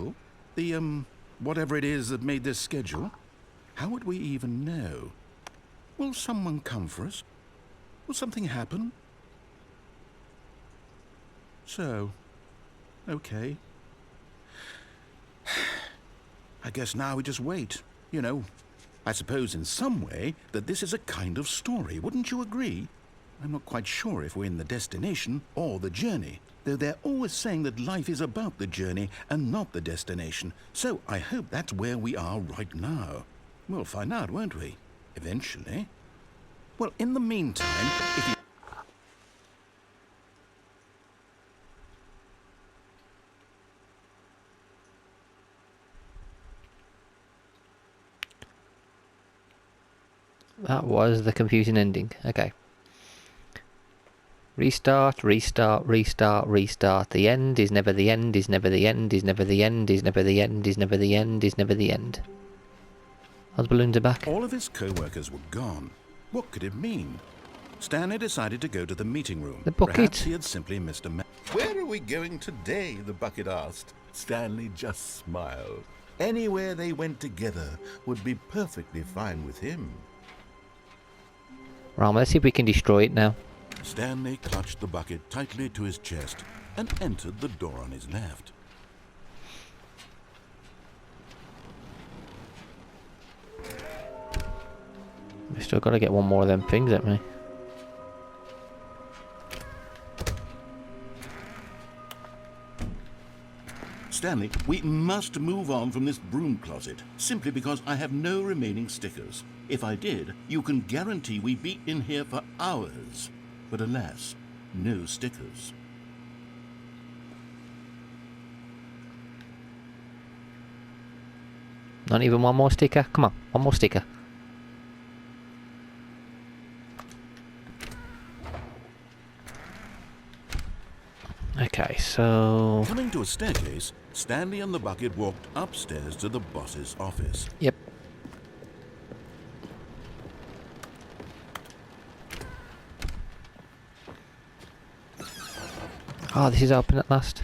vehicle? The, whatever it is that made this schedule? How would we even know? Will someone come for us? Will something happen? So, okay. I guess now we just wait, you know. I suppose in some way that this is a kind of story, wouldn't you agree? I'm not quite sure if we're in the destination or the journey, though they're always saying that life is about the journey and not the destination, so I hope that's where we are right now. We'll find out, won't we? Eventually. Well, in the meantime, if you... That was the confusing ending. Okay. Restart, restart, restart, restart. The end is never the end, is never the end, is never the end, is never the end, is never the end, is never the end. Those balloons are back. All of his co-workers were gone. What could it mean? Stanley decided to go to the meeting room. The bucket. Perhaps he had simply missed a Where are we going today? The bucket asked. Stanley just smiled. Anywhere they went together would be perfectly fine with him. Right, let's see if we can destroy it now. Stanley clutched the bucket tightly to his chest and entered the door on his left. We still got to get one more of them things, haven't we? Stanley, we must move on from this broom closet, simply because I have no remaining stickers. If I did, you can guarantee we'd be in here for hours. But alas, no stickers. Not even one more sticker? Come on, one more sticker. Okay, so... Coming to a staircase, Stanley and the bucket walked upstairs to the boss's office. Yep. Oh, this is open at last.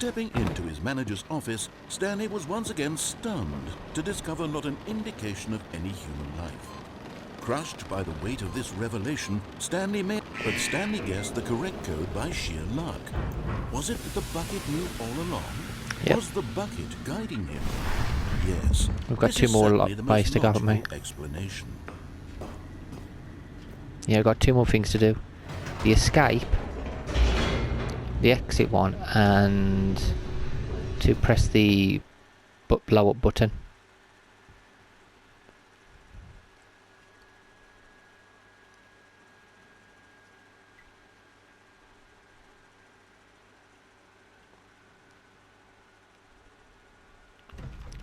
Stepping into his manager's office, Stanley was once again stunned to discover not an indication of any human life. Crushed by the weight of this revelation, Stanley guessed the correct code by sheer luck. Was it that the bucket knew all along? Yep. Was the bucket guiding him? Yes. We've got This two is more certainly the ways most to go, haven't we? logical explanation. Yeah, I've got two more things to do. The escape, the exit one, and to press the blow up button.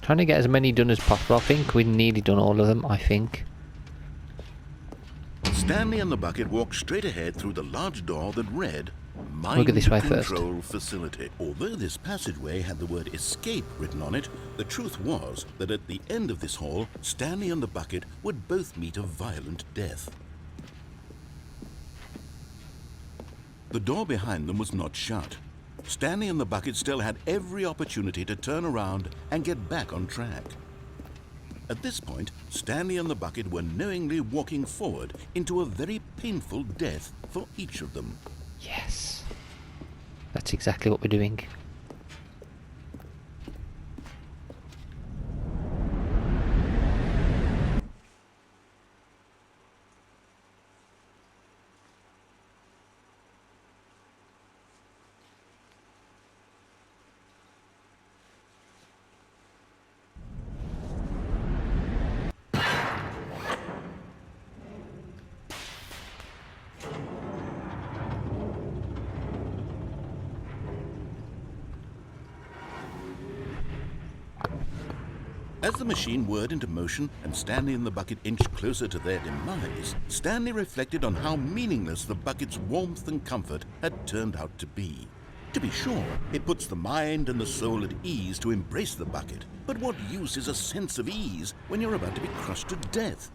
Trying to get as many done as possible. I think we've nearly done all of them, I think. Stanley and the bucket walked straight ahead through the large door that read We'll go this way first. Control Facility. Although this passageway had the word escape written on it, the truth was that at the end of this hall, Stanley and the bucket would both meet a violent death. The door behind them was not shut. Stanley and the bucket still had every opportunity to turn around and get back on track. At this point, Stanley and the bucket were knowingly walking forward into a very painful death for each of them. Yes. That's exactly what we're doing. As the machine whirred into motion and Stanley and the bucket inched closer to their demise, Stanley reflected on how meaningless the bucket's warmth and comfort had turned out to be. To be sure, it puts the mind and the soul at ease to embrace the bucket, but what use is a sense of ease when you're about to be crushed to death?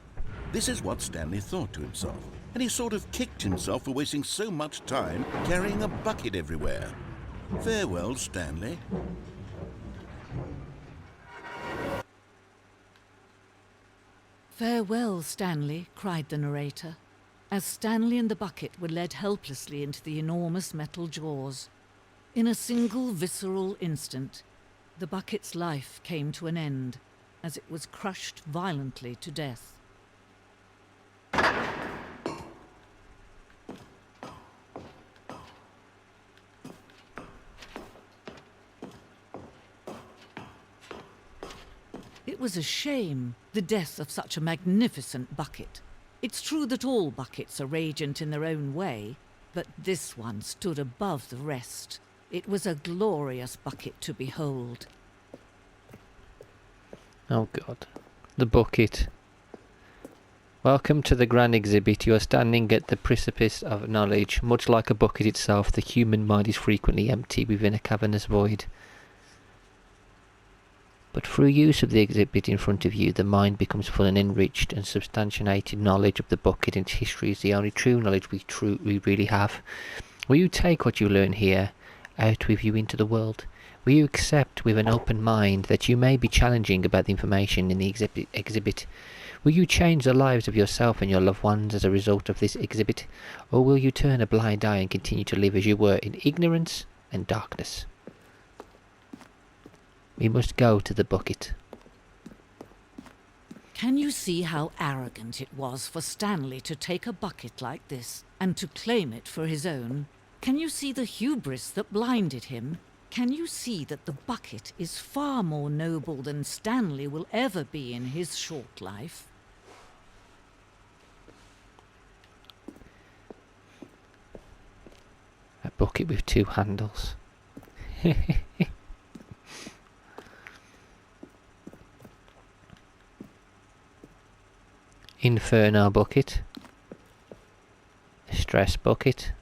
This is what Stanley thought to himself, and he sort of kicked himself for wasting so much time carrying a bucket everywhere. Farewell, Stanley. "Farewell, Stanley," cried the narrator, as Stanley and the bucket were led helplessly into the enormous metal jaws. In a single visceral instant, the bucket's life came to an end as it was crushed violently to death. It was a shame, the death of such a magnificent bucket. It's true that all buckets are radiant in their own way, but this one stood above the rest. It was a glorious bucket to behold. Oh God. The bucket. Welcome to the grand exhibit. You are standing at the precipice of knowledge. Much like a bucket itself, the human mind is frequently empty within a cavernous void. But through use of the exhibit in front of you, the mind becomes full and enriched, and substantiated knowledge of the bucket and its history is the only true knowledge we really have. Will you take what you learn here out with you into the world? Will you accept with an open mind that you may be challenging about the information in the exhibit? Will you change the lives of yourself and your loved ones as a result of this exhibit? Or will you turn a blind eye and continue to live as you were in ignorance and darkness? We must go to the bucket. Can you see how arrogant it was for Stanley to take a bucket like this and to claim it for his own? Can you see the hubris that blinded him? Can you see that the bucket is far more noble than Stanley will ever be in his short life? A bucket with two handles. Inferno bucket. Stress bucket.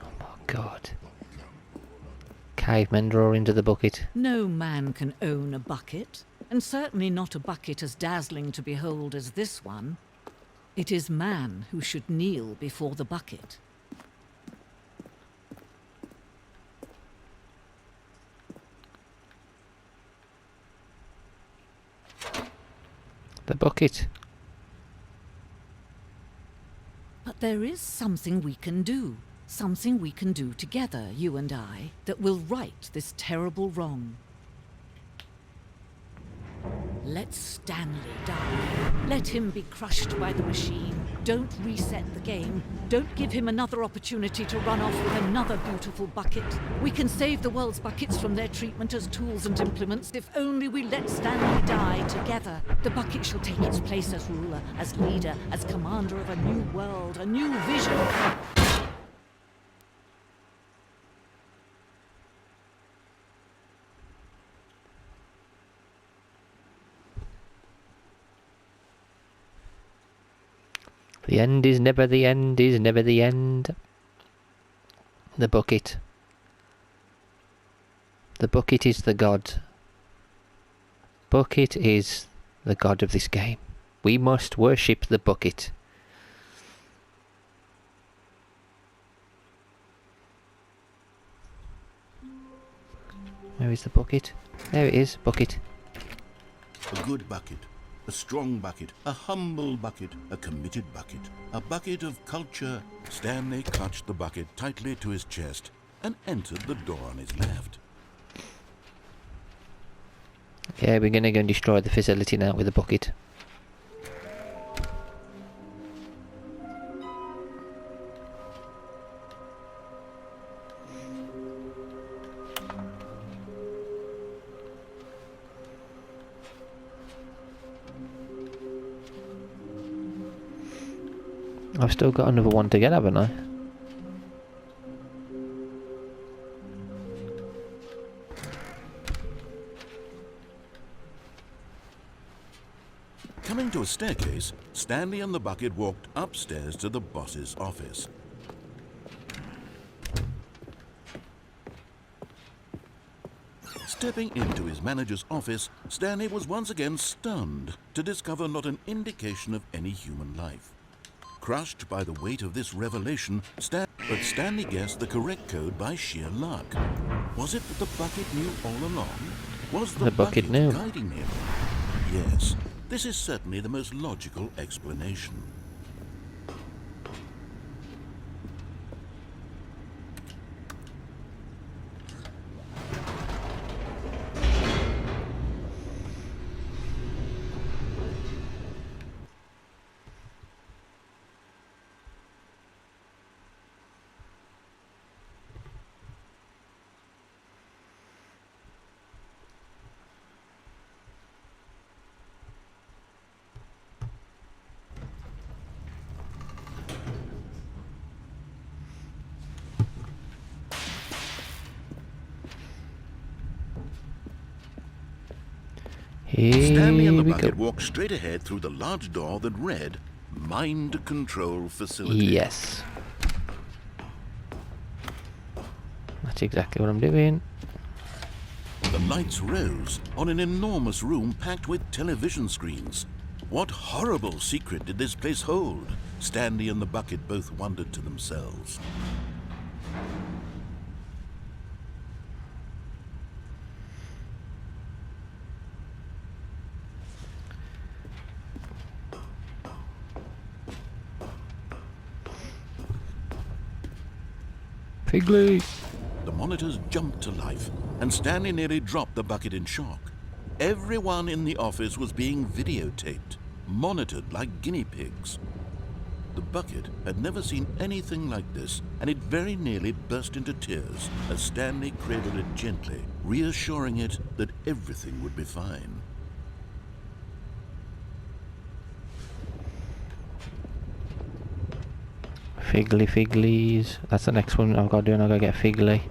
Oh my God. Cavemen draw into the bucket. No man can own a bucket, and certainly not a bucket as dazzling to behold as this one. It is man who should kneel before the bucket. The bucket. But there is something we can do. Something we can do together, you and I, that will right this terrible wrong. Let Stanley die. Let him be crushed by the machine. Don't reset the game. Don't give him another opportunity to run off with another beautiful bucket. We can save the world's buckets from their treatment as tools and implements if only we let Stanley die together. The bucket shall take its place as ruler, as leader, as commander of a new world, a new vision. The end is never the end, is never the end. The bucket. The bucket is the god. Bucket is the god of this game. We must worship the bucket. Where is the bucket? There it is, bucket. A good bucket. A strong bucket, a humble bucket, a committed bucket, a bucket of culture. Stanley clutched the bucket tightly to his chest and entered the door on his left. Okay, we're gonna go and destroy the facility now with the bucket. I've still got another one to get, haven't I? staircase, Stanley and the bucket walked upstairs to the boss's office. Stepping into his manager's office, Stanley was once again stunned to discover not an indication of any human life. Crushed by the weight of this revelation, but Stanley guessed the correct code by sheer luck. Was it that the bucket knew all along? Was the bucket knew. guiding him? Yes, this is certainly the most logical explanation. Stanley and the bucket walked straight ahead through the large door that read, Mind Control Facility. Yes. That's exactly what I'm doing. The lights rose on an enormous room packed with television screens. What horrible secret did this place hold? Stanley and the bucket both wondered to themselves. Figley! The monitors jumped to life, and Stanley nearly dropped the bucket in shock. Everyone in the office was being videotaped, monitored like guinea pigs. The bucket had never seen anything like this, and it very nearly burst into tears as Stanley cradled it gently, reassuring it that everything would be fine. Figlies. That's the next one I've got to do, and I've got to get Figley.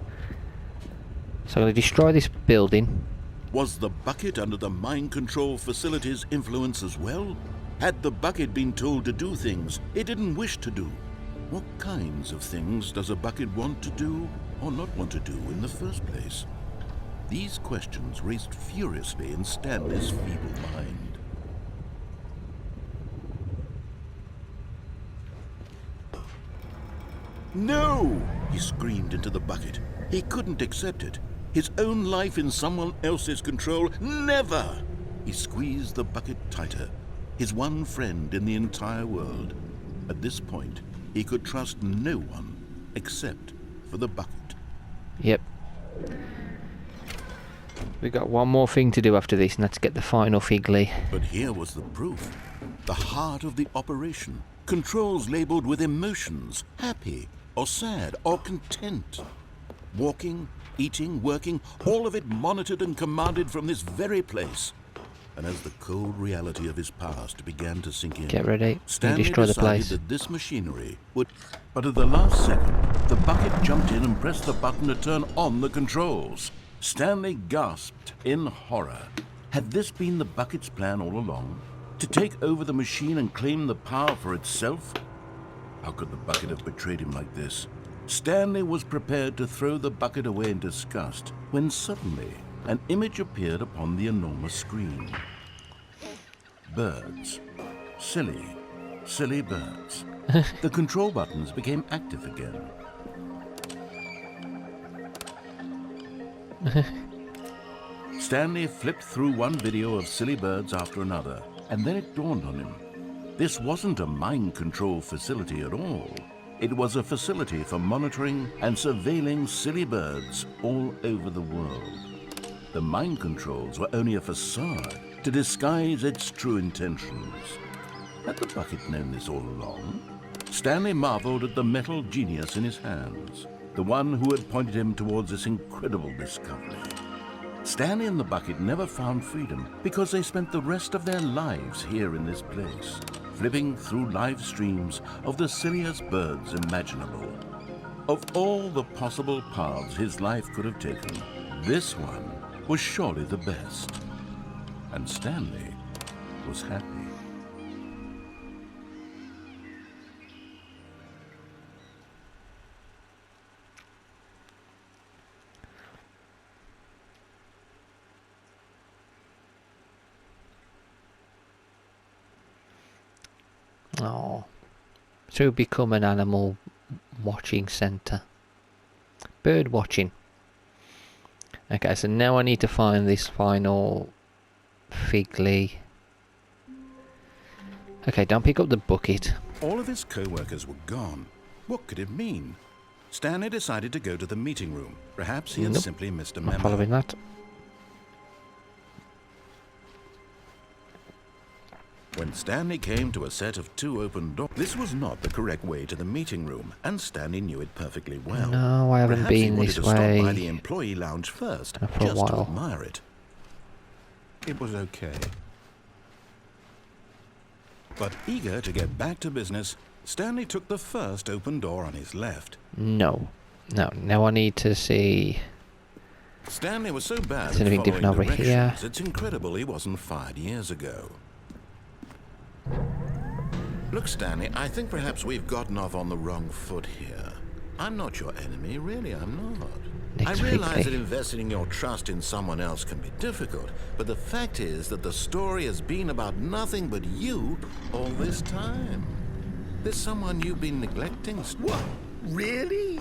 So I'm going to destroy this building. Was the bucket under the mind control facility's influence as well? Had the bucket been told to do things it didn't wish to do? What kinds of things does a bucket want to do or not want to do in the first place? These questions raced furiously in Stanley's feeble mind. No! He screamed into the bucket. He couldn't accept it. His own life in someone else's control, never! He squeezed the bucket tighter. His one friend in the entire world. At this point, he could trust no one except for the bucket. Yep. We got one more thing to do after this, and that's get the final Figley. But here was the proof. The heart of the operation. Controls labeled with emotions, happy or sad or content. Walking, eating, working, all of it monitored and commanded from this very place. And as the cold reality of his past began to sink in, Get ready. Stanley Destroy the decided place. that this machinery would... But at the last second, the bucket jumped in and pressed the button to turn on the controls. Stanley gasped in horror. Had this been the bucket's plan all along? To take over the machine and claim the power for itself? How could the bucket have betrayed him like this? Stanley was prepared to throw the bucket away in disgust when suddenly an image appeared upon the enormous screen. Birds. Silly, silly birds. The control buttons became active again. Stanley flipped through one video of silly birds after another, and then it dawned on him. This wasn't a mind control facility at all. It was a facility for monitoring and surveilling silly birds all over the world. The mind controls were only a facade to disguise its true intentions. Had the bucket known this all along? Stanley marveled at the metal genius in his hands, the one who had pointed him towards this incredible discovery. Stanley and the bucket never found freedom because they spent the rest of their lives here in this place, flipping through live streams of the silliest birds imaginable. Of all the possible paths his life could have taken, this one was surely the best. And Stanley was happy. Oh. To become an animal watching centre. Bird watching. Okay, so now I need to find this final Figley. Okay, don't pick up the bucket. All of his co-workers were gone. What could it mean? Stanley decided to go to the meeting room. Perhaps he had Nope. simply missed a Not memo. following that. When Stanley came to a set of 2 open doors, this was not the correct way to the meeting room, and Stanley knew it perfectly well. No, I haven't Perhaps he been wanted this to stop by way the employee lounge first, for a just to while. admire it. It was okay. But eager to get back to business, Stanley took the first open door on his left. No. No, now I need to see... Stanley was so bad Is at anything different following over directions, here? it's incredible he wasn't fired years ago. Look, Stanley, I think perhaps we've gotten off on the wrong foot here. I'm not your enemy, really, I'm not. Next I realize weekly. that investing your trust in someone else can be difficult, but the fact is that the story has been about nothing but you all this time. There's someone you've been neglecting. What? Really?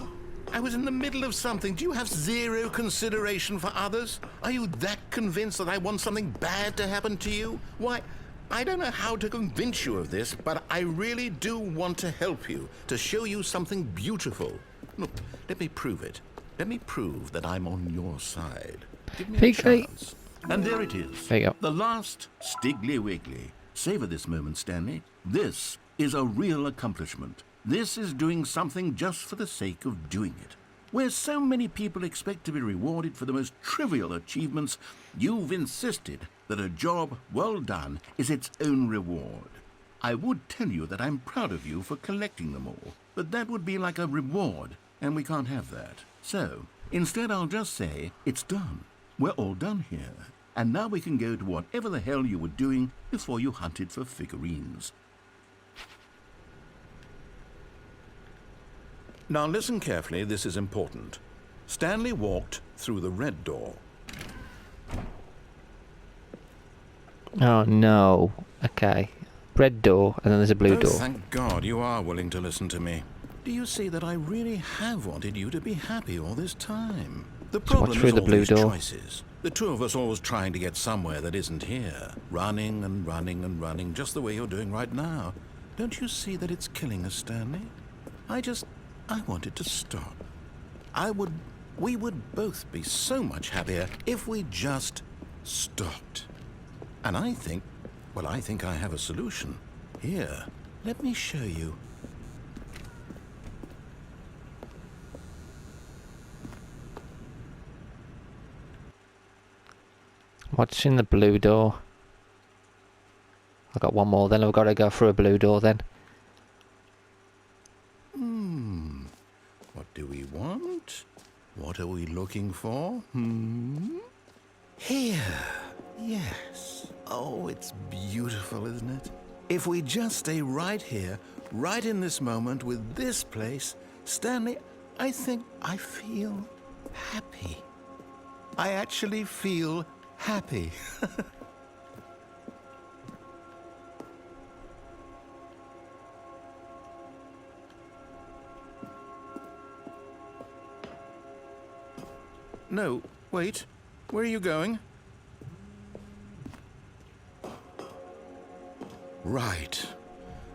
I was in the middle of something. Do you have zero consideration for others? Are you that convinced that I want something bad to happen to you? Why, I don't know how to convince you of this, but I really do want to help you, to show you something beautiful. Look, let me prove it. Let me prove that I'm on your side. Give me a Figley. chance. And there it is. There you go. The last Stiggly Wiggly. Savor this moment, Stanley. This is a real accomplishment. This is doing something just for the sake of doing it. Where so many people expect to be rewarded for the most trivial achievements, you've insisted that a job well done is its own reward. I would tell you that I'm proud of you for collecting them all, but that would be like a reward, and we can't have that. So, instead I'll just say, it's done. We're all done here. And now we can go to whatever the hell you were doing before you hunted for figurines. Now listen carefully, this is important. Stanley walked through the red door. Oh no. Okay. Red door, and then there's a blue Oh, door. thank God you are willing to listen to me. Do you see that I really have wanted you to be happy all this time? The problem through is the all blue these door? choices. The two of us always trying to get somewhere that isn't here. Running and running and running, just the way you're doing right now. Don't you see that it's killing us, Stanley? I wanted to stop. We would both be so much happier if we just stopped. And I think I have a solution. Here, let me show you. What's in the blue door? I've got one more, then I've got to go through a blue door then. What do we want? What are we looking for? Here. Yes. Oh, it's beautiful, isn't it? If we just stay right here, right in this moment with this place, Stanley, I think I feel happy. I actually feel happy. No, wait. Where are you going? Right.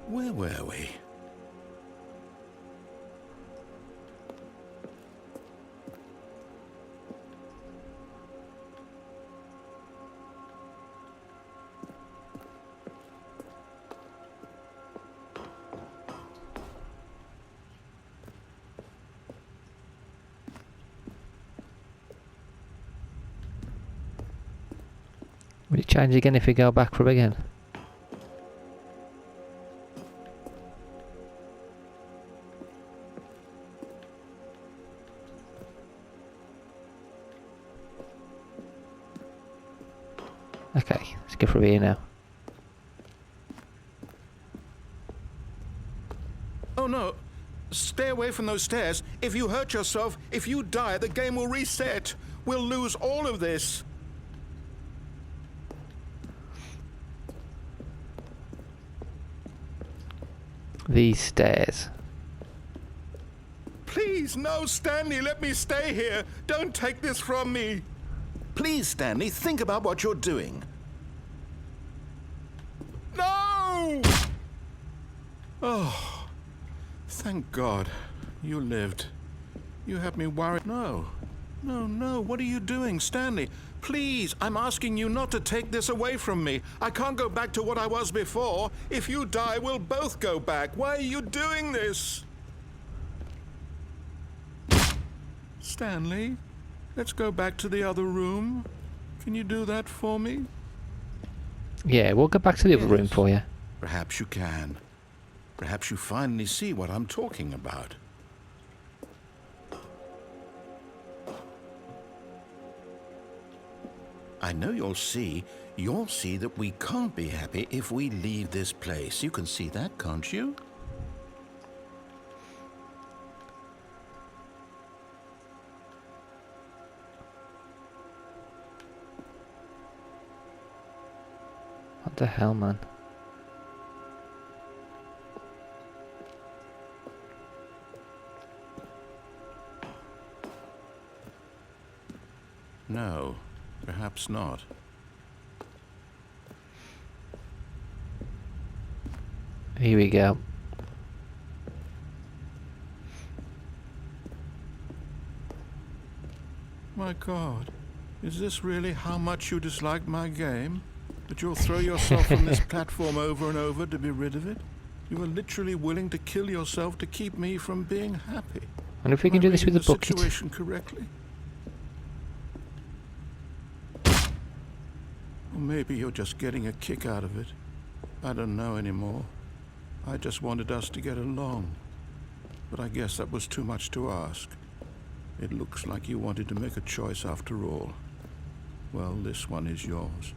Where were we? Will it change again if we go back through again? Okay, let's go through here now. Oh no! Stay away from those stairs. If you hurt yourself, if you die, the game will reset. We'll lose all of this. these stairs. Please, no, Stanley, let me stay here. Don't take this from me. Please, Stanley, think about what you're doing. No! Oh, thank God. You lived. You had me worried. No, what are you doing, Stanley? Please, I'm asking you not to take this away from me. I can't go back to what I was before. If you die, we'll both go back. Why are you doing this? Stanley, let's go back to the other room. Can you do that for me? Yeah, we'll go back to the other room for you. Perhaps you can. Perhaps you finally see what I'm talking about. I know you'll see that we can't be happy if we leave this place. You can see that, can't you? What the hell, man? No, perhaps not. Here we go. My God, is this really how much you dislike my game? That you'll throw yourself from this platform over and over to be rid of it? You are literally willing to kill yourself to keep me from being happy. I wonder if we can do this with the bucket. Situation correctly? Or maybe you're just getting a kick out of it. I don't know anymore. I just wanted us to get along. But I guess that was too much to ask. It looks like you wanted to make a choice after all. Well, this one is yours.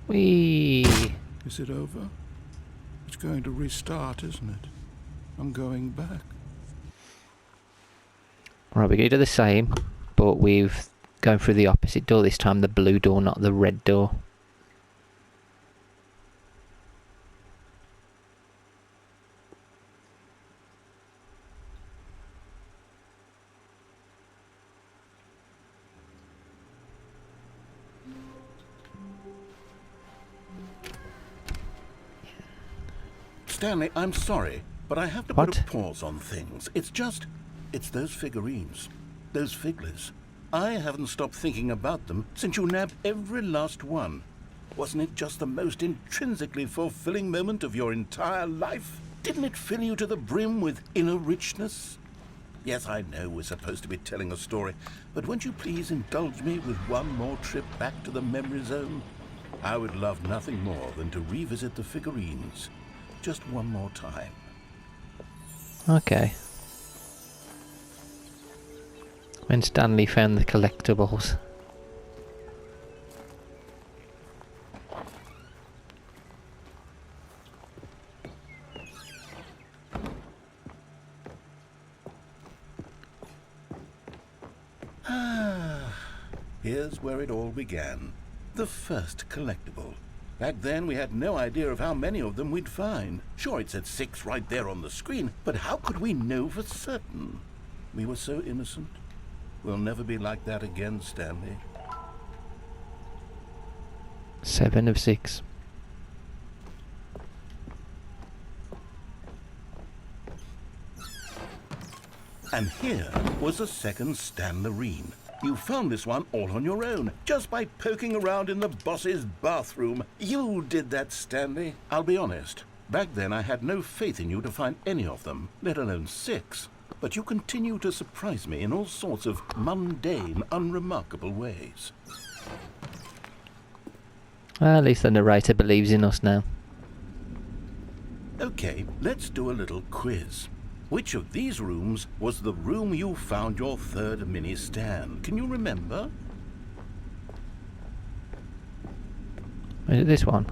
Whee! Is it over? It's going to restart, isn't it? I'm going back. Right, we're going to do the same, but we've gone through the opposite door this time, the blue door, not the red door. Stanley, I'm sorry, but I have to put a pause on things. It's those figurines, those figglers. I haven't stopped thinking about them since you nabbed every last one. Wasn't it just the most intrinsically fulfilling moment of your entire life? Didn't it fill you to the brim with inner richness? Yes, I know we're supposed to be telling a story, but won't you please indulge me with one more trip back to the memory zone? I would love nothing more than to revisit the figurines. Just one more time. Okay. When Stanley found the collectibles. Here's where it all began. The first collectible. Back then, we had no idea of how many of them we'd find. Sure, it said 6 right there on the screen, but how could we know for certain? We were so innocent. We'll never be like that again, Stanley. 7 of 6. And here was a second Stanlerine. You found this one all on your own, just by poking around in the boss's bathroom. You did that, Stanley. I'll be honest. Back then I had no faith in you to find any of them, let alone 6. But you continue to surprise me in all sorts of mundane, unremarkable ways. Well, at least the narrator believes in us now. Okay, let's do a little quiz. Which of these rooms was the room you found your third mini stand? Can you remember? Is it this one?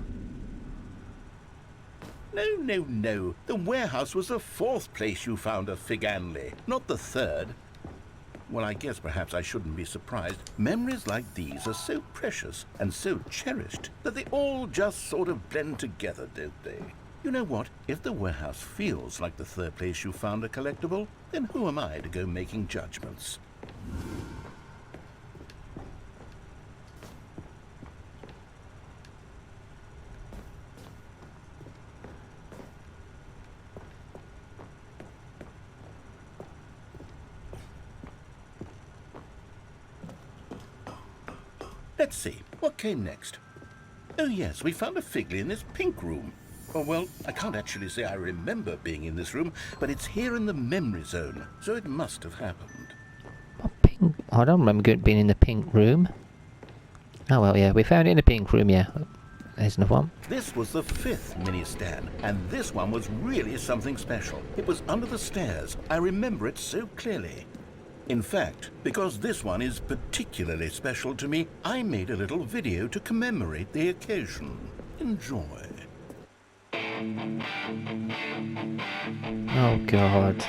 No. The warehouse was the 4th place you found a Figanley, not the 3rd. Well, I guess perhaps I shouldn't be surprised. Memories like these are so precious and so cherished that they all just sort of blend together, don't they? You know what? If the warehouse feels like the third place you found a collectible, then who am I to go making judgments? Let's see, what came next? Oh yes, we found a Figley in this pink room. Oh well, I can't actually say I remember being in this room, but it's here in the memory zone, so it must have happened. What pink? I don't remember being in the pink room. Oh well, yeah, we found it in the pink room, yeah. There's another one. This was the 5th mini Stan, and this one was really something special. It was under the stairs. I remember it so clearly. In fact, because this one is particularly special to me, I made a little video to commemorate the occasion. Enjoy. Oh god.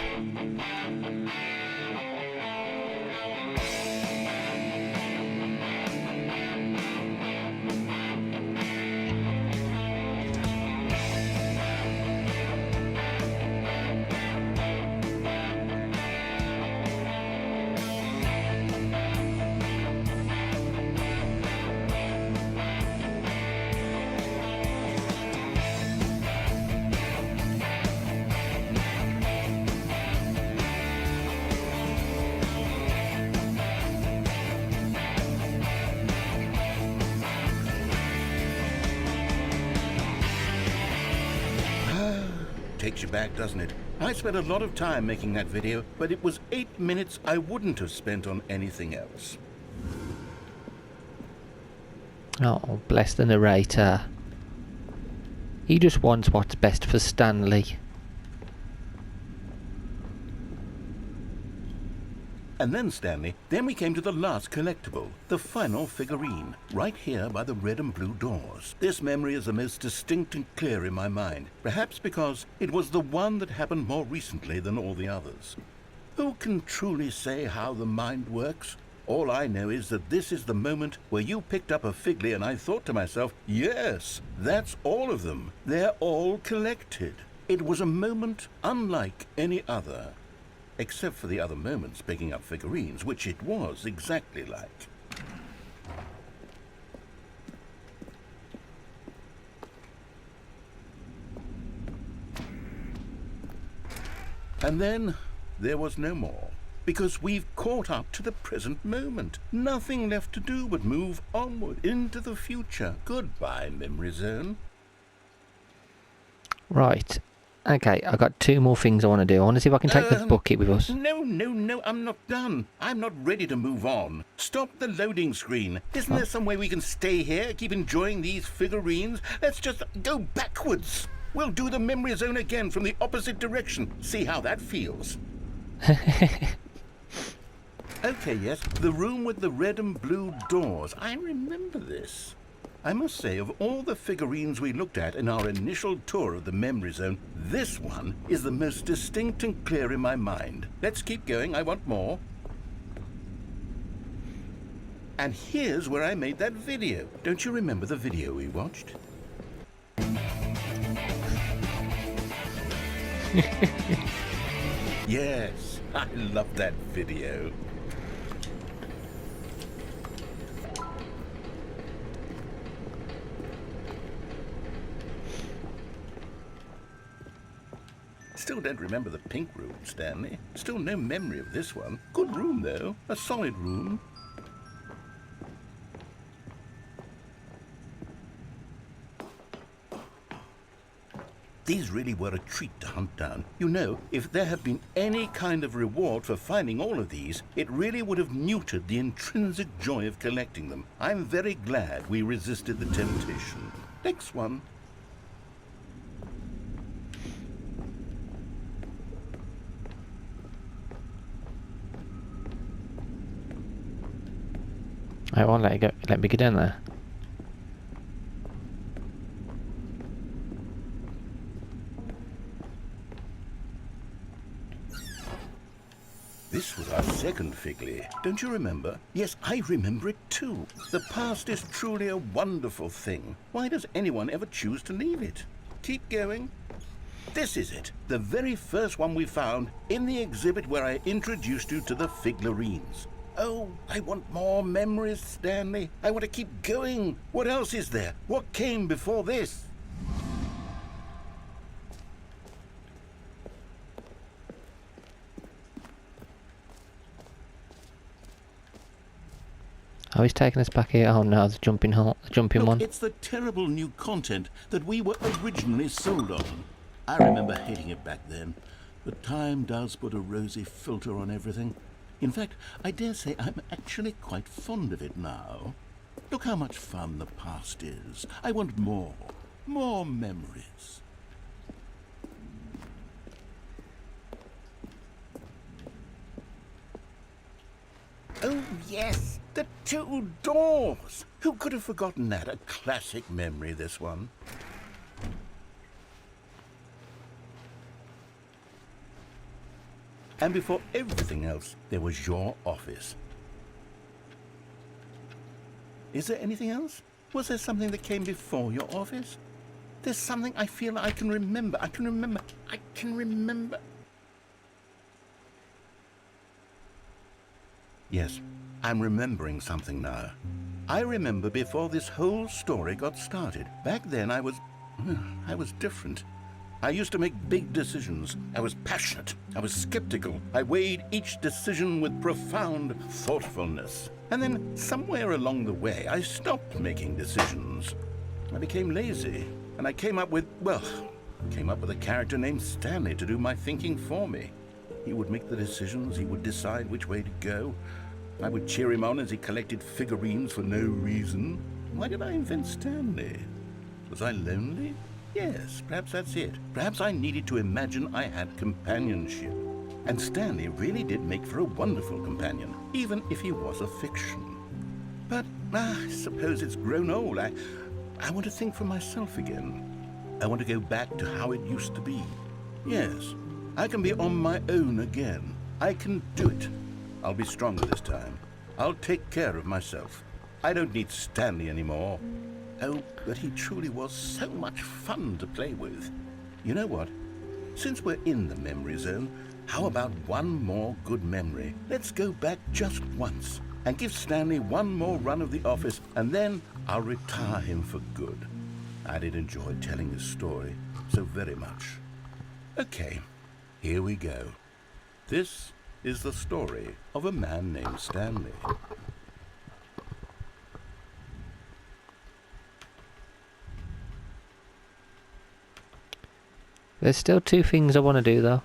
Takes you back, doesn't it? I spent a lot of time making that video, but it was 8 minutes I wouldn't have spent on anything else. Oh, bless the narrator. He just wants what's best for Stanley. And then, Stanley, then we came to the last collectible, the final figurine, right here by the red and blue doors. This memory is the most distinct and clear in my mind, perhaps because it was the one that happened more recently than all the others. Who can truly say how the mind works? All I know is that this is the moment where you picked up a Figley and I thought to myself, yes, that's all of them. They're all collected. It was a moment unlike any other. Except for the other moments picking up figurines, which it was exactly like. And then there was no more, because we've caught up to the present moment. Nothing left to do but move onward into the future. Goodbye, memory zone. Right. Okay, I've got 2 more things I want to do. I want to see if I can take the bucket with us. No, I'm not done. I'm not ready to move on. Stop the loading screen. Isn't there some way we can stay here, keep enjoying these figurines? Let's just go backwards. We'll do the memory zone again from the opposite direction. See how that feels. Okay, yes, the room with the red and blue doors. I remember this. I must say, of all the figurines we looked at in our initial tour of the memory zone, this one is the most distinct and clear in my mind. Let's keep going, I want more. And here's where I made that video. Don't you remember the video we watched? Yes, I love that video. Still don't remember the pink room, Stanley. Still no memory of this one. Good room, though. A solid room. These really were a treat to hunt down. You know, if there had been any kind of reward for finding all of these, it really would have muted the intrinsic joy of collecting them. I'm very glad we resisted the temptation. Next one. I won't let it go. Let me get in there. This was our second happened, Figley. Don't you remember? Yes, I remember it too. The past is truly a wonderful thing. Why does anyone ever choose to leave it? Keep going. This is it. The very first one we found in the exhibit where I introduced you to the figlarines. Oh, I want more memories, Stanley. I want to keep going. What else is there? What came before this? Oh, he's taking us back here. Oh no, the jumping hole, the jumping Look, one. it's the terrible new content that we were originally sold on. I remember hating it back then, but time does put a rosy filter on everything. In fact, I dare say I'm actually quite fond of it now. Look how much fun the past is. I want more memories. Oh, yes, the two doors. Who could have forgotten that? A classic memory, this one. And before everything else, there was your office. Is there anything else? Was there something that came before your office? There's something I feel I can remember. I can remember. Yes, I'm remembering something now. I remember before this whole story got started. Back then I was different. I used to make big decisions. I was passionate. I was skeptical. I weighed each decision with profound thoughtfulness. And then somewhere along the way, I stopped making decisions. I became lazy. And I came up with a character named Stanley to do my thinking for me. He would make the decisions. He would decide which way to go. I would cheer him on as he collected figurines for no reason. Why did I invent Stanley? Was I lonely? Yes, perhaps that's it. Perhaps I needed to imagine I had companionship. And Stanley really did make for a wonderful companion, even if he was a fiction. But I suppose it's grown old. I want to think for myself again. I want to go back to how it used to be. Yes, I can be on my own again. I can do it. I'll be stronger this time. I'll take care of myself. I don't need Stanley anymore. Oh, but he truly was so much fun to play with. You know what? Since we're in the memory zone, how about one more good memory? Let's go back just once and give Stanley one more run of the office, and then I'll retire him for good. I did enjoy telling his story so very much. Okay, here we go. This is the story of a man named Stanley. There's still two things I want to do though.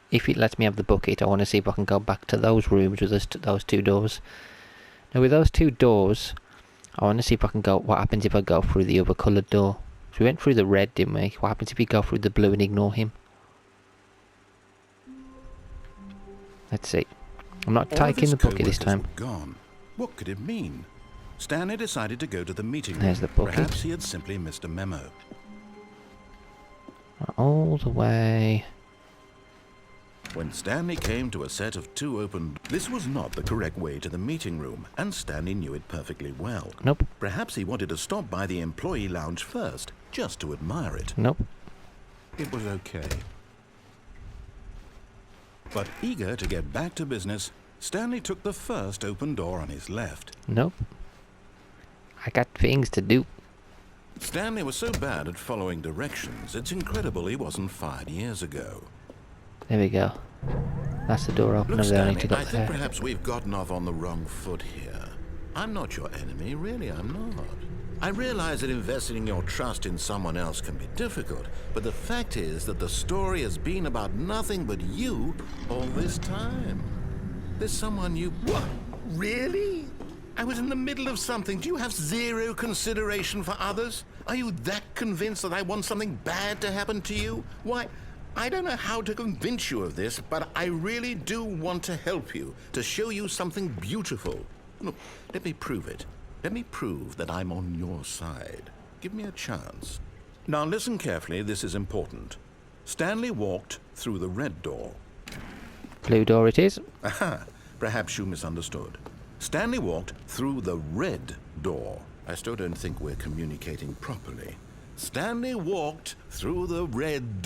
If it lets me have the bucket, I want to see if I can go back to those rooms with those two doors. Now with those two doors, I want to see if I can go, what happens if I go through the other coloured door. So we went through the red, didn't we? What happens if we go through the blue and ignore him? Let's see. I'm not taking the bucket this time. Gone. What could it mean? Stanley decided to go to the meeting room. There's the bucket. Perhaps he had simply missed a memo. All the way. When Stanley came to a set of two open... This was not the correct way to the meeting room, and Stanley knew it perfectly well. Nope. Perhaps he wanted to stop by the employee lounge first, just to admire it. Nope. It was okay. But eager to get back to business, Stanley took the first open door on his left. Nope. I got things to do. Stanley was so bad at following directions, it's incredible he wasn't fired years ago. There we go. That's the door opener. Look, There, I Stanley, need to go I think there. perhaps we've gotten off on the wrong foot here. I'm not your enemy, really I'm not. I realize that investing your trust in someone else can be difficult, but the fact is that the story has been about nothing but you all this time. There's someone you... What? Really? I was in the middle of something. Do you have zero consideration for others? Are you that convinced that I want something bad to happen to you? Why, I don't know how to convince you of this, but I really do want to help you, to show you something beautiful. Look, let me prove it. Let me prove that I'm on your side. Give me a chance. Now listen carefully, this is important. Stanley walked through the red door. Blue door it is. Aha! Perhaps you misunderstood. Stanley walked through the red door. I still don't think we're communicating properly. Stanley walked through the red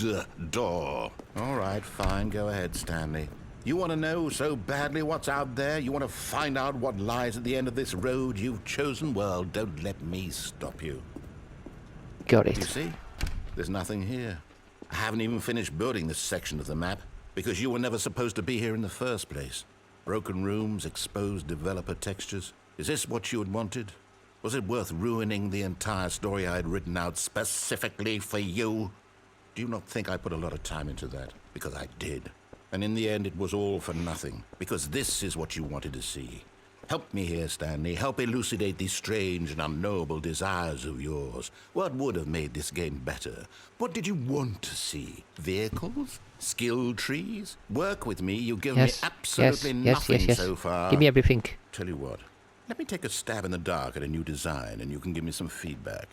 door. All right, fine. Go ahead, Stanley. You want to know so badly what's out there? You want to find out what lies at the end of this road you've chosen? Well, don't let me stop you. Got it. You see? There's nothing here. I haven't even finished building this section of the map because you were never supposed to be here in the first place. Broken rooms, exposed developer textures. Is this what you had wanted? Was it worth ruining the entire story I had written out specifically for you? Do you not think I put a lot of time into that? Because I did. And in the end, it was all for nothing. Because this is what you wanted to see. Help me here, Stanley. Help elucidate these strange and unknowable desires of yours. What would have made this game better? What did you want to see? Vehicles? Skill trees? Work with me. You give me absolutely nothing so far. Give me everything. Tell you what. Let me take a stab in the dark at a new design, and you can give me some feedback.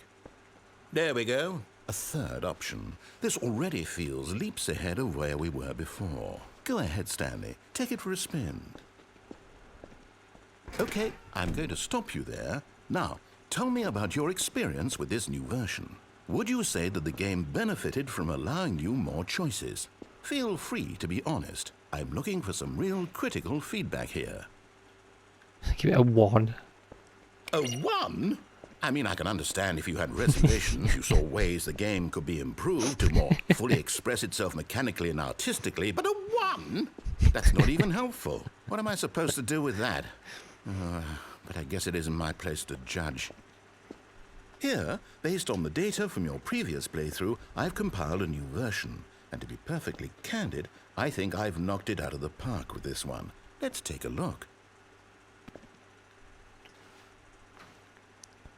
There we go. A third option. This already feels leaps ahead of where we were before. Go ahead, Stanley. Take it for a spin. Okay, I'm going to stop you there. Now, tell me about your experience with this new version. Would you say that the game benefited from allowing you more choices? Feel free to be honest. I'm looking for some real critical feedback here. Give it a 1. A 1? I mean, I can understand if you had reservations, you saw ways the game could be improved to more fully express itself mechanically and artistically, but a 1? That's not even helpful. What am I supposed to do with that? But I guess it isn't my place to judge. Here, based on the data from your previous playthrough, I've compiled a new version. And to be perfectly candid, I think I've knocked it out of the park with this one. Let's take a look.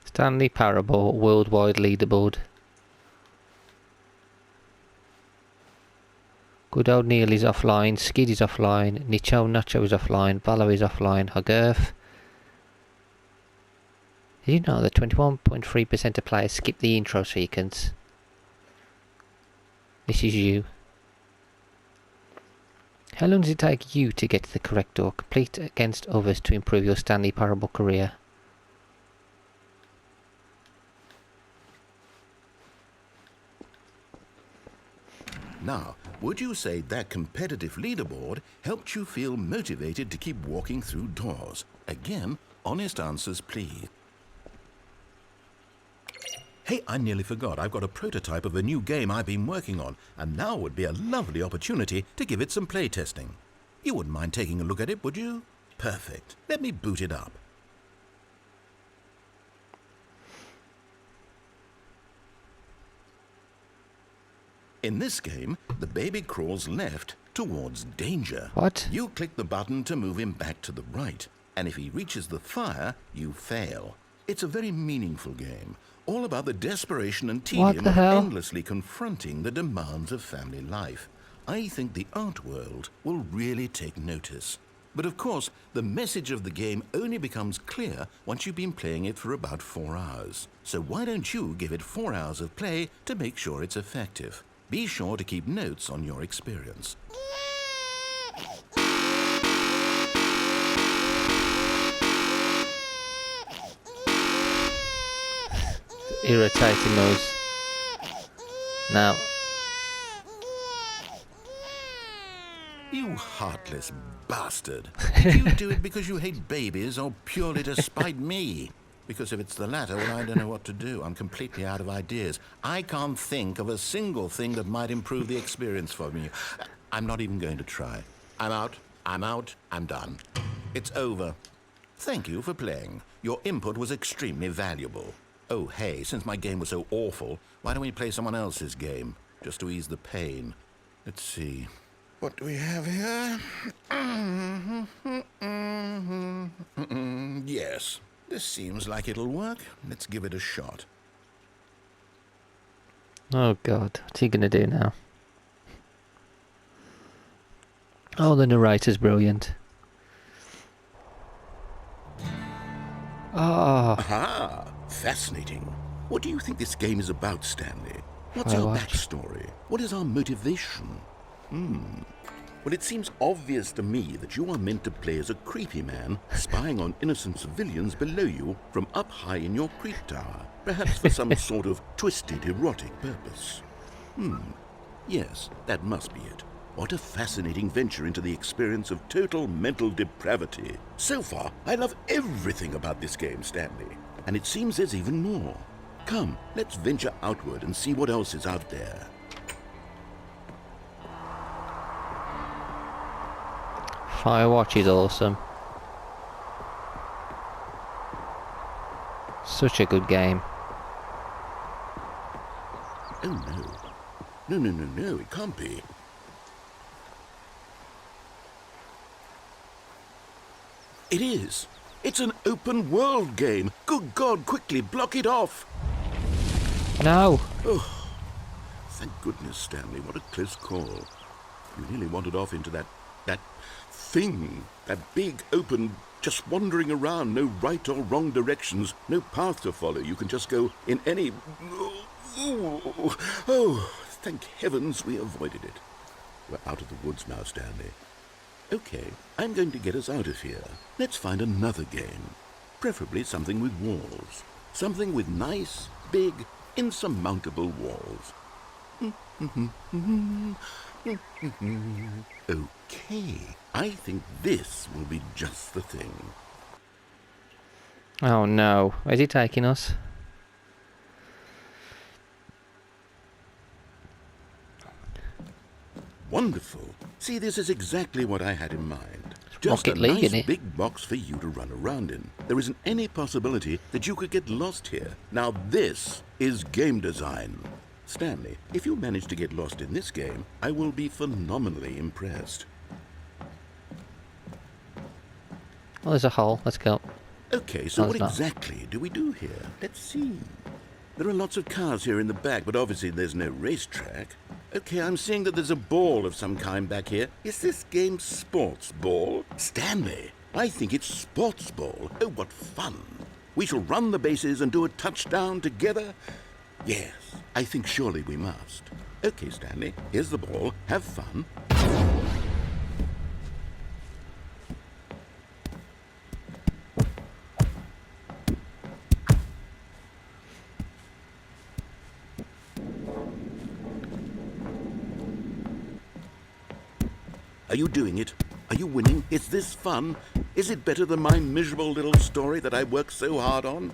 Stanley Parable Worldwide Leaderboard. Good old Neil is offline, Skid is offline, Nacho is offline, Valor is offline, Hogurf. Did you know that 21.3% of players skip the intro sequence? This is you. How long does it take you to get to the correct door? Complete against others to improve your Stanley Parable career. Now, would you say that competitive leaderboard helped you feel motivated to keep walking through doors? Again, honest answers, please. Hey, I nearly forgot. I've got a prototype of a new game I've been working on, and now would be a lovely opportunity to give it some playtesting. You wouldn't mind taking a look at it, would you? Perfect. Let me boot it up. In this game, the baby crawls left towards danger. What? You click the button to move him back to the right, and if he reaches the fire, you fail. It's a very meaningful game, all about the desperation and tedium of endlessly confronting the demands of family life. I think the art world will really take notice. But of course, the message of the game only becomes clear once you've been playing it for about 4 hours. So why don't you give it 4 hours of play to make sure it's effective? Be sure to keep notes on your experience. Irritating noise. Now. You heartless bastard. Did you do it because you hate babies or purely to spite me? Because if it's the latter, well, I don't know what to do. I'm completely out of ideas. I can't think of a single thing that might improve the experience for me. I'm not even going to try. I'm out. I'm done. It's over. Thank you for playing. Your input was extremely valuable. Oh, hey, since my game was so awful, why don't we play someone else's game? Just to ease the pain. Let's see. What do we have here? Yes. This seems like it'll work. Let's give it a shot. Oh god, what's he gonna do now? Oh, the narrator's brilliant. Ah. Aha! Fascinating. What do you think this game is about, Stanley? What's our backstory? What is our motivation? Well, it seems obvious to me that you are meant to play as a creepy man spying on innocent civilians below you from up high in your creep tower, perhaps for some sort of twisted erotic purpose. Yes, that must be it. What a fascinating venture into the experience of total mental depravity. So far, I love everything about this game, Stanley. And it seems there's even more. Come, let's venture outward and see what else is out there. Firewatch is awesome. Such a good game. Oh no. No, it can't be. It is. It's an open world game. Good God, quickly block it off. No! Oh, thank goodness, Stanley. What a close call. You nearly wandered off into that thing. That big, open, just wandering around. No right or wrong directions. No path to follow. You can just go in any... Oh, thank heavens we avoided it. We're out of the woods now, Stanley. Okay, I'm going to get us out of here. Let's find another game. Preferably something with walls. Something with nice, big, insurmountable walls. Okay, I think this will be just the thing. Oh no, where's he taking us? Wonderful. See, this is exactly what I had in mind. Just Rocket a League, nice innit? big box for you to run around in. There isn't any possibility that you could get lost here. Now this is game design. Stanley, if you manage to get lost in this game, I will be phenomenally impressed. Oh, there's a hole. Let's go. Okay, so No, what it's not. exactly do we do here? Let's see. There are lots of cars here in the back, but obviously there's no racetrack. Okay, I'm seeing that there's a ball of some kind back here. Is this game sports ball? Stanley, I think it's sports ball. Oh, what fun. We shall run the bases and do a touchdown together. Yes, I think surely we must. Okay, Stanley, here's the ball. Have fun. Are you doing it? Are you winning? Is this fun? Is it better than my miserable little story that I worked so hard on?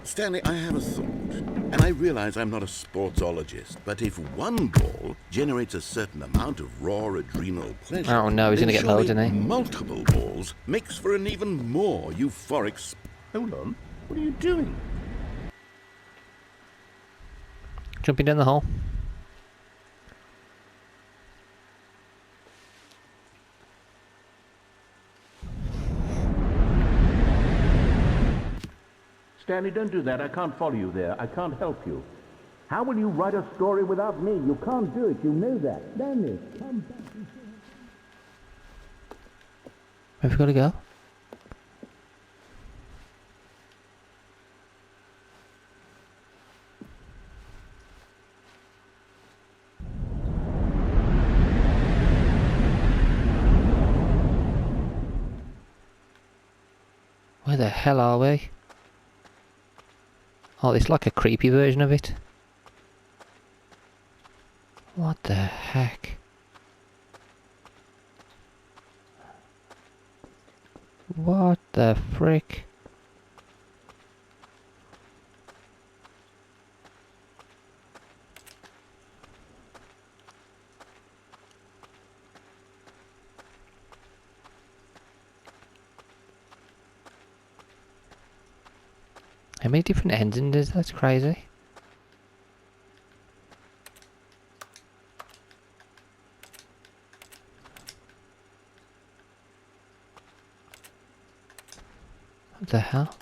Stanley, I have a thought, and I realize I'm not a sportsologist, but if one ball generates a certain amount of raw adrenal pleasure... Oh no, he's then gonna get surely loads, isn't he? multiple balls makes for an even more euphoric... Hold on, what are you doing? Jumping down the hole. Stanley, don't do that. I can't follow you there. I can't help you. How will you write a story without me? You can't do it. You know that. Stanley, come back and say... Where have we got to go? Where the hell are we? Oh, it's like a creepy version of it. What the heck? What the frick? How many different engines is that? That's crazy. What the hell?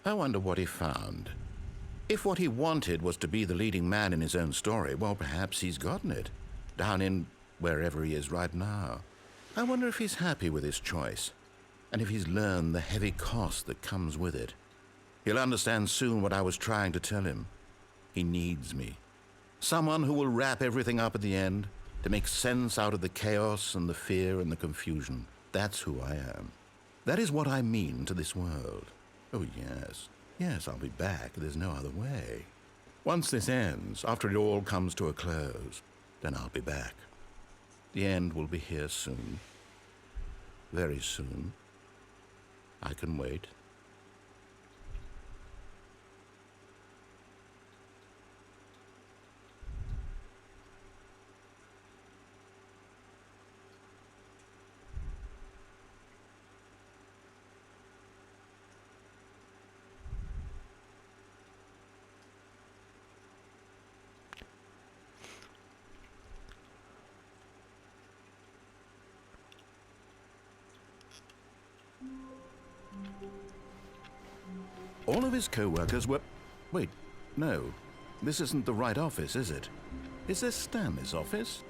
I wonder what he found. If what he wanted was to be the leading man in his own story, well, perhaps he's gotten it. Down in wherever he is right now. I wonder if he's happy with his choice. and if he's learned the heavy cost that comes with it. He'll understand soon what I was trying to tell him. He needs me. Someone who will wrap everything up at the end, to make sense out of the chaos and the fear and the confusion. That's who I am. That is what I mean to this world. Oh, yes. Yes, I'll be back. There's no other way. Once this ends, after it all comes to a close, then I'll be back. The end will be here soon. Very soon. I can wait. All of his co-workers were... Wait, no. This isn't the right office, is it? Is this Stanley's office?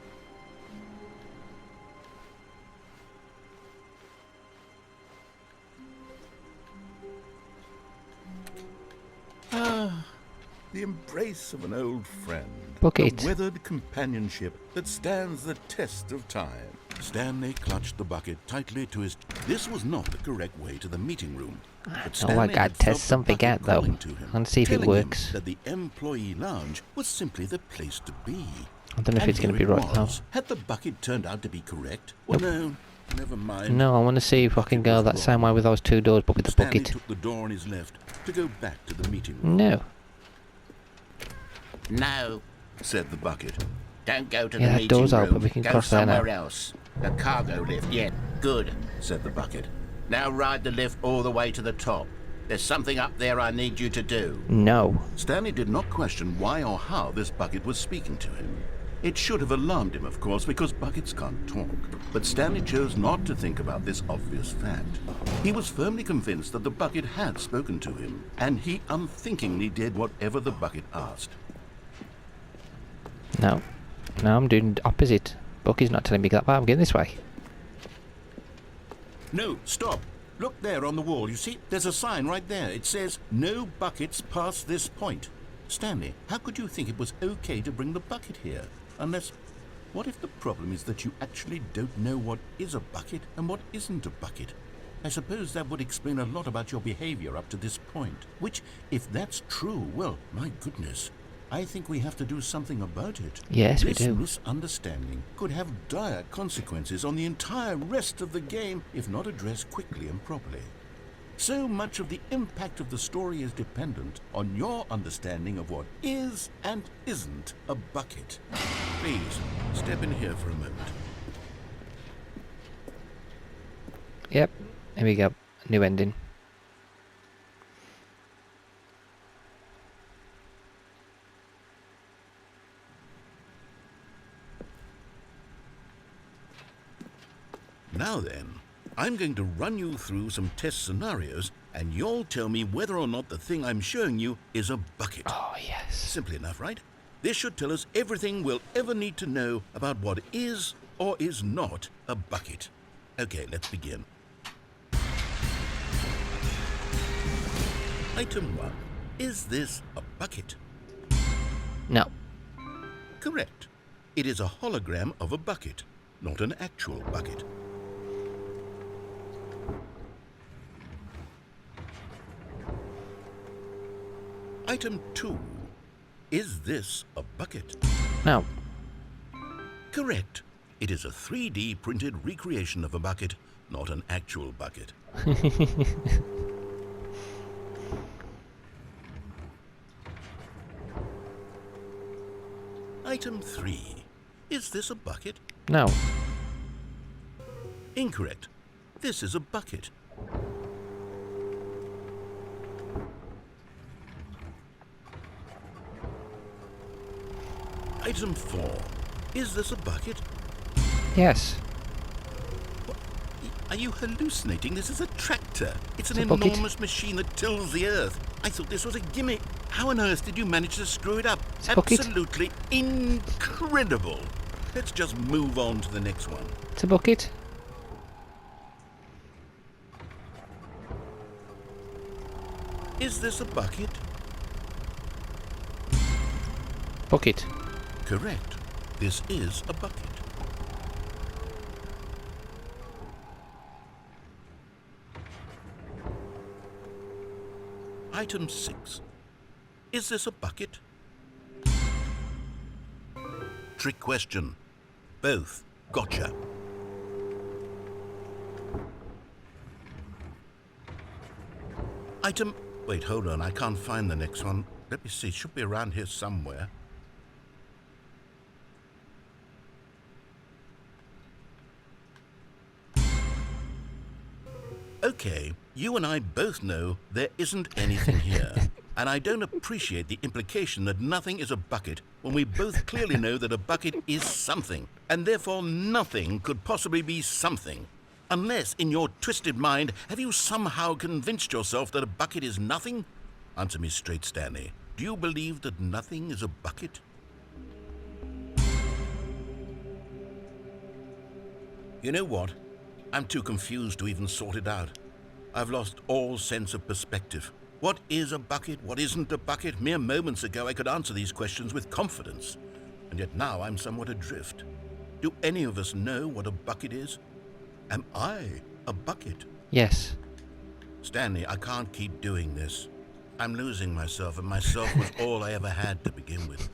Ah, the embrace of an old friend. Bucket. A weathered companionship that stands the test of time. Stanley clutched the bucket tightly to his... This was not the correct way to the meeting room. But Oh, I Stanley gotta had test felt the something bucket out though. calling to him, And see if it telling him works. that the employee lounge was simply the place to be. I don't know if And it's going to here be it right though. was. Had the bucket turned out to be correct? Well, no, never mind. No, I want to see if I can go that same way with those two doors, but with the Stanley bucket. took the door on his left to go back to the meeting room. No. No, Said the bucket. don't go to Yeah, the that meeting door's room. open, we can go cross there now. somewhere else. The cargo lift, yeah, good. Said the bucket. Now ride the lift all the way to the top. There's something up there I need you to do. No. Stanley did not question why or how this bucket was speaking to him. It should have alarmed him, of course, because buckets can't talk. But Stanley chose not to think about this obvious fact. He was firmly convinced that the bucket had spoken to him, and he unthinkingly did whatever the bucket asked. No. No, I'm doing the opposite. Bucky's not telling me that way. I'm getting this way. No, stop. Look there on the wall. You see, there's a sign right there. It says, "No buckets past this point." Stanley, how could you think it was okay to bring the bucket here? Unless, what if the problem is that you actually don't know what is a bucket and what isn't a bucket? I suppose that would explain a lot about your behavior up to this point. Which, if that's true, well, my goodness, I think we have to do something about it. Yes, we This do. misunderstanding could have dire consequences on the entire rest of the game if not addressed quickly and properly. So much of the impact of the story is dependent on your understanding of what is and isn't a bucket. Please, step in here for a moment. Yep. Here we go. New ending. Now then, I'm going to run you through some test scenarios, and you'll tell me whether or not the thing I'm showing you is a bucket. Oh, yes. Simply enough, right? This should tell us everything we'll ever need to know about what is or is not a bucket. Okay, let's begin. Item 1. Is this a bucket? No. Correct. It is a hologram of a bucket, not an actual bucket. Item 2. Is this a bucket? No. Correct. It is a 3D printed recreation of a bucket, not an actual bucket. Item 3. Is this a bucket? No. Incorrect. This is a bucket. Item 4. Is this a bucket? Yes. Are you hallucinating? This is a tractor. It's an It's a bucket. enormous machine that tills the earth. I thought this was a gimmick. How on earth did you manage to screw it up? It's a bucket. Absolutely incredible. Let's just move on to the next one. It's a bucket. Is this a bucket? Bucket. Correct. This is a bucket. Item 6. Is this a bucket? Trick question. Both. Gotcha. Item... Wait, hold on. I can't find the next one. Let me see. It should be around here somewhere. Okay, you and I both know there isn't anything here. And I don't appreciate the implication that nothing is a bucket when we both clearly know that a bucket is something, and therefore nothing could possibly be something. Unless, in your twisted mind, have you somehow convinced yourself that a bucket is nothing? Answer me straight, Stanley. Do you believe that nothing is a bucket? You know what? I'm too confused to even sort it out. I've lost all sense of perspective. What is a bucket? What isn't a bucket? Mere moments ago I could answer these questions with confidence. And yet now I'm somewhat adrift. Do any of us know what a bucket is? Am I a bucket? Yes. Stanley, I can't keep doing this. I'm losing myself, and myself was all I ever had to begin with.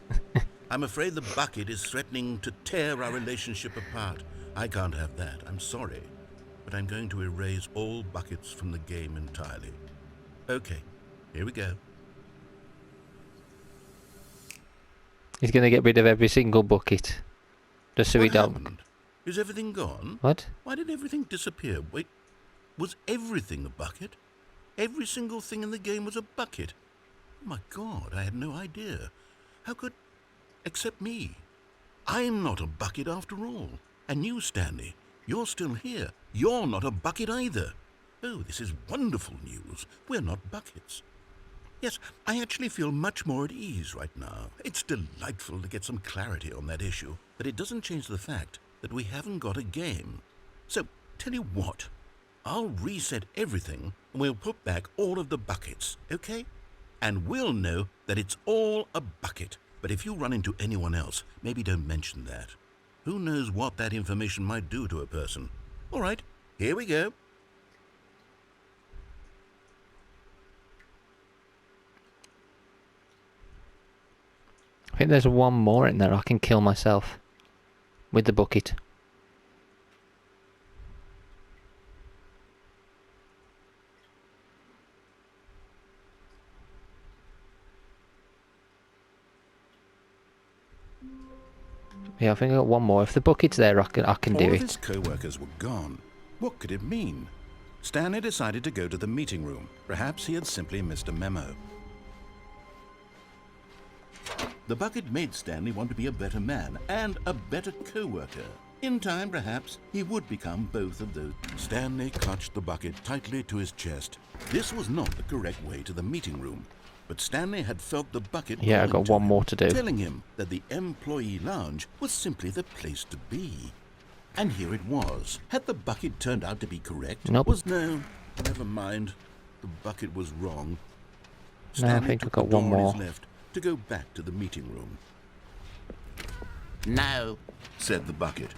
I'm afraid the bucket is threatening to tear our relationship apart. I can't have that. I'm sorry. But I'm going to erase all buckets from the game entirely. Okay, here we go. He's going to get rid of every single bucket. Just so What he don't... happened? Is everything gone? What? Why did everything disappear? Wait, was everything a bucket? Every single thing in the game was a bucket? Oh my God, I had no idea. How could... Except me. I'm not a bucket after all. And you, Stanley, you're still here. You're not a bucket either. Oh, this is wonderful news. We're not buckets. Yes, I actually feel much more at ease right now. It's delightful to get some clarity on that issue, but it doesn't change the fact that we haven't got a game. So, tell you what, I'll reset everything and we'll put back all of the buckets, okay? And we'll know that it's all a bucket. But if you run into anyone else, maybe don't mention that. Who knows what that information might do to a person? All right, here we go. I think there's one more in there. I can kill myself with the bucket. Yeah, I think I got one more. If the bucket's there, I can do All of it. his co-workers were gone. What could it mean? Stanley decided to go to the meeting room. Perhaps he had simply missed a memo. The bucket made Stanley want to be a better man and a better co-worker. In time, perhaps, he would become both of those. Stanley clutched the bucket tightly to his chest. This was not the correct way to the meeting room. But Stanley had felt the bucket Yeah, I calling got to one him, more to do. telling him that the employee lounge was simply the place to be. And here it was. Had the bucket turned out to be correct? Nope. No, never mind. The bucket was wrong. No, I think took I've got the one door on more. his left to go back to the meeting room. No, Said the bucket.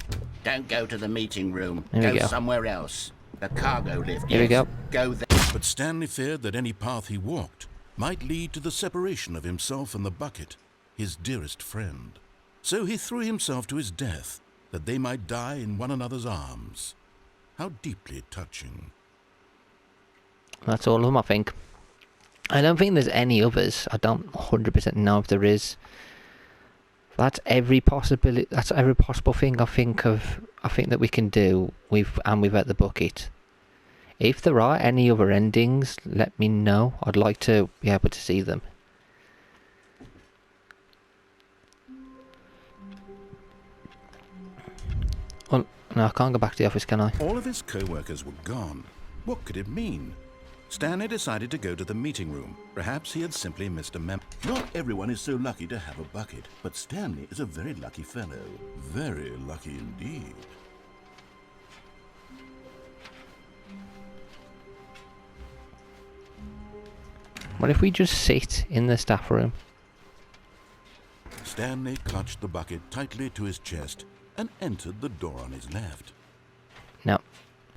don't go to the meeting room. There we go. Somewhere else. The cargo lift. Here we yes. go. Go there. But Stanley feared that any path he walked might lead to the separation of himself and the bucket, his dearest friend. So he threw himself to his death, that they might die in one another's arms. How deeply touching. That's all of them, I think. I don't think there's any others. I don't 100% know if there is. That's every possibility. That's every possible thing I think of. I think that we can do. We've at the bucket. If there are any other endings, let me know. I'd like to be able to see them. Well, no, I can't go back to the office, can I? All of his co-workers were gone. What could it mean? Stanley decided to go to the meeting room. Perhaps he had simply missed a memo. Not everyone is so lucky to have a bucket, but Stanley is a very lucky fellow. Very lucky indeed. What if we just sit in the staff room? Stanley clutched the bucket tightly to his chest and entered the door on his left. No.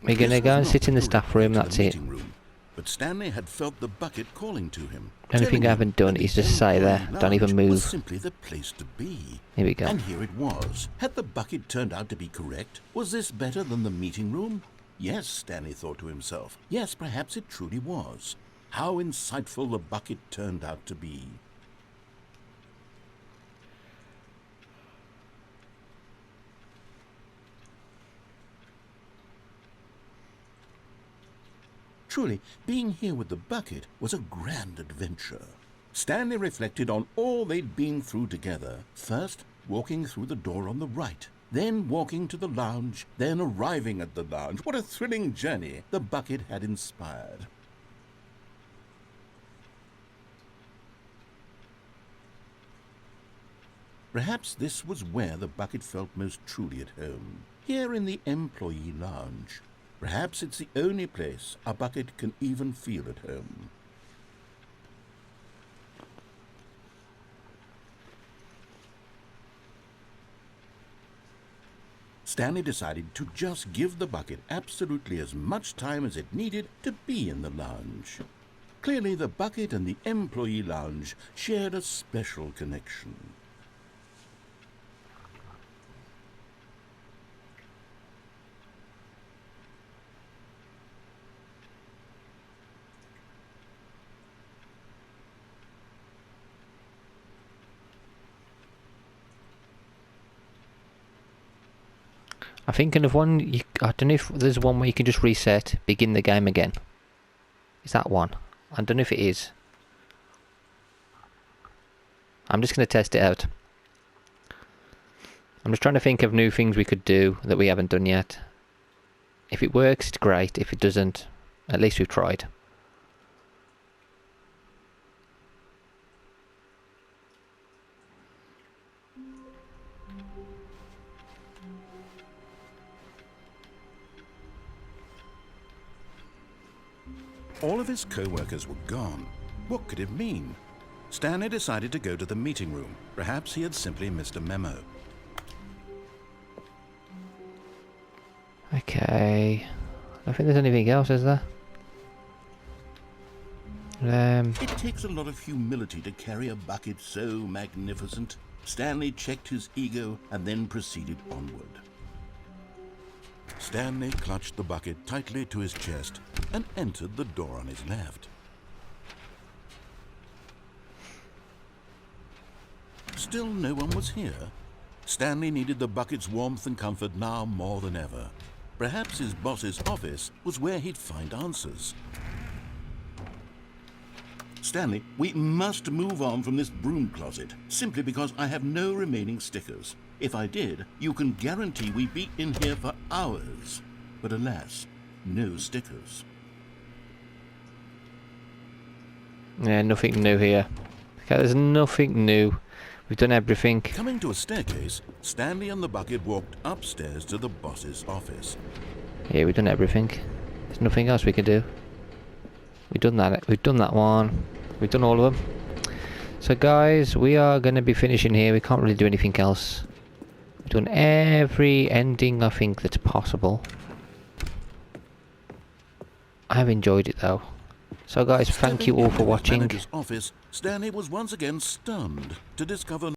We're going to This go was and not sit in the the staff direct room, way to that's the it. meeting room, but Stanley had felt the bucket calling to him. Only thing I haven't done is just stay there. Don't even Was move. simply the place to be. Here we go. And here it was. Had the bucket turned out to be correct? Was this better than the meeting room? Yes, Stanley thought to himself. Yes, perhaps it truly was. How insightful the bucket turned out to be. Truly, being here with the bucket was a grand adventure. Stanley reflected on all they'd been through together. First, walking through the door on the right, then walking to the lounge, then arriving at the lounge. What a thrilling journey the bucket had inspired. Perhaps this was where the bucket felt most truly at home, here in the employee lounge. Perhaps it's the only place a bucket can even feel at home. Stanley decided to just give the bucket absolutely as much time as it needed to be in the lounge. Clearly, the bucket and the employee lounge shared a special connection. I'm thinking of one, I don't know if there's one where you can just reset, begin the game again. Is that one? I don't know if it is. I'm just going to test it out. I'm just trying to think of new things we could do that we haven't done yet. If it works, it's great. If it doesn't, at least we've tried. All of his co-workers were gone. What could it mean? Stanley decided to go to the meeting room. Perhaps he had simply missed a memo. Okay. I don't think there's anything else, is there? It takes a lot of humility to carry a bucket so magnificent. Stanley checked his ego and then proceeded onward. Stanley clutched the bucket tightly to his chest and entered the door on his left. Still no one was here. Stanley needed the bucket's warmth and comfort now more than ever. Perhaps his boss's office was where he'd find answers. Stanley, we must move on from this broom closet, simply because I have no remaining stickers. If I did, you can guarantee we'd be in here for hours. But alas, no stickers. Yeah, nothing new here. Okay, there's nothing new. We've done everything. Coming to a staircase, Stanley and the bucket walked upstairs to the boss's office. Yeah, we've done everything. There's nothing else we can do. We've done that. We've done that one. We've done all of them. So guys, we are going to be finishing here. We can't really do anything else. We've done every ending I think that's possible. I've enjoyed it though. So guys, thank you all for Stepping into his watching. manager's office, Stanley was once again stunned to discover